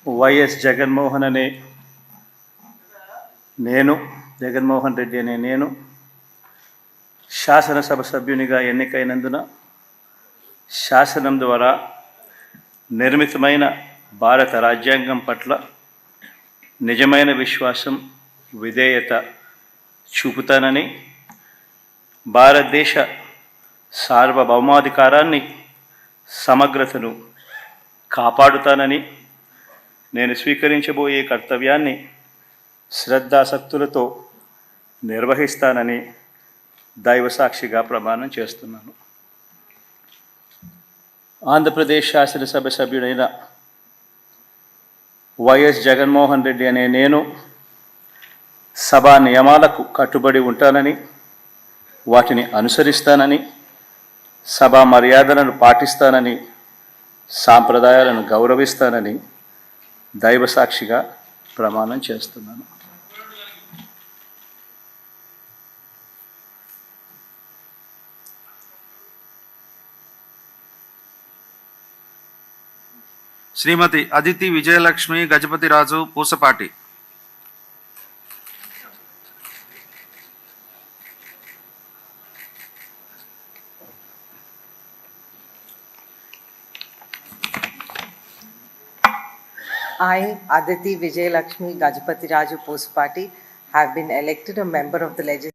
YS Jaganmohan అనే నేను జగన్మోహన్ రెడ్డి అనే నేను శాసనసభ సభ్యునిగా ఎన్నికైనందున శాసనం ద్వారా నిర్మితమైన భారత రాజ్యాంగం పట్ల నిజమైన విశ్వాసం విధేయత చూపుతానని, భారతదేశ సార్వభౌమాధికారాన్ని సమగ్రతను కాపాడుతానని, నేను స్వీకరించబోయే కర్తవ్యాన్ని శ్రద్ధాసక్తులతో నిర్వహిస్తానని దైవసాక్షిగా ప్రమాణం చేస్తున్నాను. ఆంధ్రప్రదేశ్ శాసనసభ సభ్యుడైన వైఎస్ జగన్మోహన్ రెడ్డి అనే నేను సభా నియమాలకు కట్టుబడి ఉంటానని, వాటిని అనుసరిస్తానని, సభా మర్యాదలను పాటిస్తానని, సాంప్రదాయాలను గౌరవిస్తానని దైవసాక్షిగా ప్రమాణం చేస్తున్నాను. శ్రీమతి Aditi Vijayalakshmi Gajapathiraju Pusapati. I, Aditi Vijayalakshmi Gajapati Raju Posapati, have been elected a member of the legislature